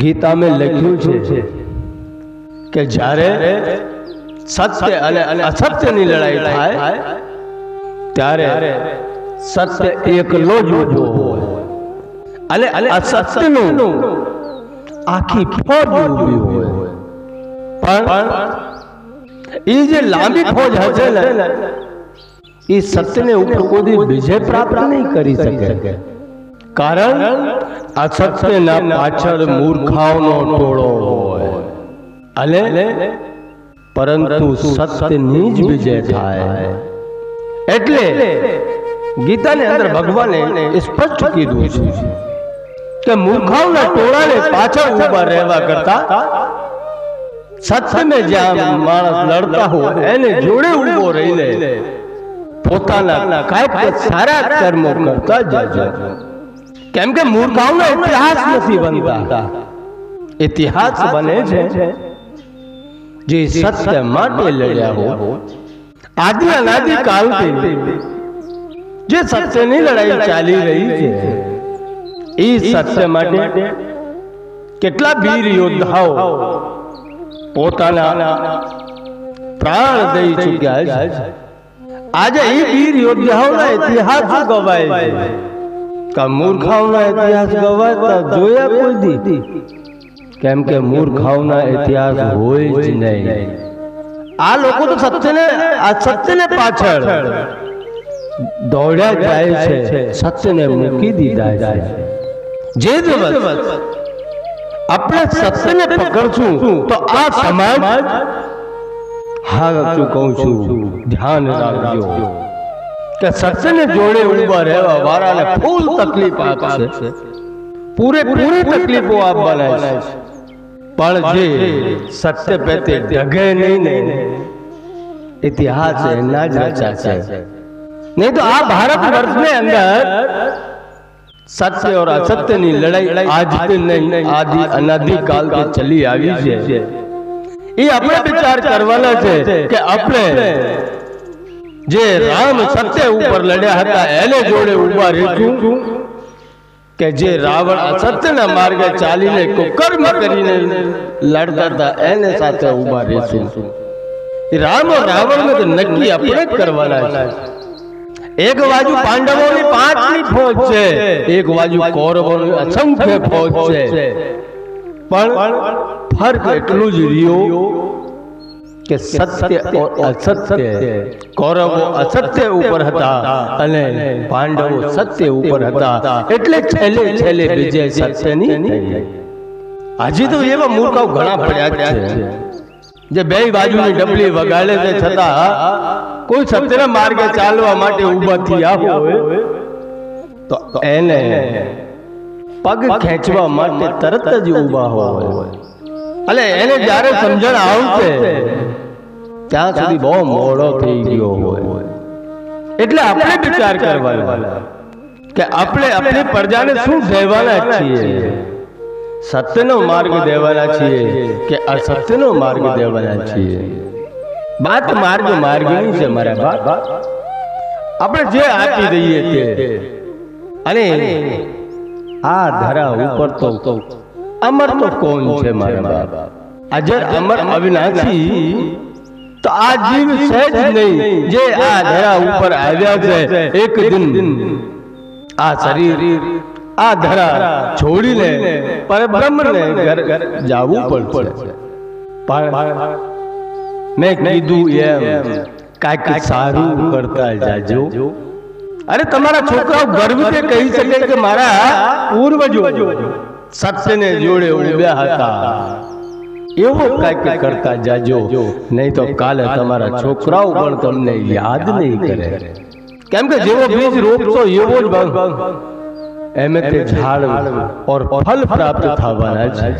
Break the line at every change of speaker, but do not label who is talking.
ગીતા में લખ્યું છે કે જ્યારે સત્ય અને અસત્યની લડાઈ થાય ત્યારે સત્ય એકલો જ ઊભો હોય અને અસત્યનું આખી ફોજ ઊભી હોય, પણ એ જે લાંબી ફોજ હશે ને એ સત્યને ઉપર કોઈ વિજય પ્રાપ્ત નહીં કરી શકે, કારણ અસત્યના પાછળ મૂર્ખાઓનો ટોળો હોય અને પરંતુ સત્યની જ વિજય થાય. એટલે ગીતાની અંદર ભગવાને સ્પષ્ટ કીધું છે કે મૂર્ખાઓના ટોળાને પાછળ ઊભા રહેવા કરતા સત્યને જ્યાં માણસ લડતા હોય એને જોડે ઊભો રહીને પોતાના કાંઈક સારા કર્મો કરતા જજો. કેમ કે મૂર્ખાઓનો ઇતિહાસ નથી બનતા, ઇતિહાસ બને છે જે સત્ય માટે લડ્યા હોય. આદિ અનાદિ કાળથી જે સત્યની લડાઈ ચાલી રહી છે એ સત્ય માટે કેટલા વીર યોદ્ધાઓ પોતાના પ્રાણ દઈ ચૂક્યા છે. આજે એ વીર યોદ્ધાઓના ઇતિહાસ ગવાય છે કે મૂર્ખાઓના ઇતિહાસ ગવાતા જોયા કોઈ દી? કેમ કે મૂર્ખાઓના ઇતિહાસ હોય જ નહીં. આ લોકો તો સત્યને પાછળ દોડ્યા જાય છે, સત્યને મૂકી દીધા છે. જે દિવસ આપણે સત્યને પકડશું તો આ સમાજ, હા કહું છું, ધ્યાન રાખજો કે સત્યને જોડે ઊભા રહેવા વાળાને ફૂલ તકલીફ આપશે, પૂરેપૂરી તકલીફો આપવાના છે. પણ જે સત્ય પ્રત્યે ડગે નહીં ને ઇતિહાસ એના જ રચાશે. નહીં તો આ ભારત વર્ષની અંદર સત્ય और असत्यની લડાઈ આજથી નહીં, આદિ અનાદિ કાળથી ચલી આવી છે. એ આપણે વિચાર કરવાના છે કે આપણે જે રામ સત્ય ઉપર લડ્યા હતા એને જોડે ઊભા રહીશું કે જે રાવણ અસત્યના માર્ગે ચાલીને કુકર્મ કરીને લડતા હતા એને સાથે ઊભા રહીશું. રામ और રાવણને તો નક્કી આપણે જ કરવાના છે. એક બાજુ પાંડવોની 5ની ફોજ છે, એક બાજુ કૌરવોની અસંખ્ય ફોજ છે, પણ ફર્ક એટલું જ રહ્યો કે સત્ય और असत्य, કૌરવો અસત્ય ઉપર હતા અને પાંડવો સત્ય ઉપર હતા, એટલે છેલ્લે વિજય સત્યની થઈ. હજી તો એવા મૂર્ખાઓ ઘણા પડ્યા છે જે બે બાજુની ડબલી વગાડે છે છતાં કોઈ સત્યના માર્ગે ચાલવા માટે ઊભા થયા હોય તો એને પગ ખેંચવા માટે તરત જ ઊભા હોય, અને એને જ્યારે સમજણ આવશે ત્યાં સુધી બહુ મોડો થઈ ગયો હોય. એટલે આપણે વિચાર કરવાનો કે આપણે આપણી પ્રજાને શું કહેવાના છીએ, સત્યનો માર્ગ દેવાના છીએ કે અસત્યનો માર્ગ દેવાના છીએ? બાત માર્ગની છે મારા બાપ. આપણે જે આપી દઈએ તે, અને આ ધરા ઉપર તો અમર તો કોણ છે મારા બાપ? અજર અમર અવિનાશી તો આ જીવ સહેજ નહીં જે આ ધરા ઉપર આવ્યા છે. એક દિન આ શરીર, આ ધરા છોડીને પરબ્રહ્મને ઘર જવું પડશે. પણ મેં કીધું એમ કાંઈક સારું કરતા જાજો. અરે તમારા છોકરાઓ ગર્વથી કહી શકે કે મારા પૂર્વજો સત્યને જોડે ઊભા હતા, એવો કાંઈક કરતા જાજો. નહીં તો કાલે તમારા છોકરાઓ પણ તમને યાદ નહીં કરે. કેમ કે જેવો બીજ રોપશો એવો જ એમ તે ઝાડ और फल प्राप्त થવાના છે.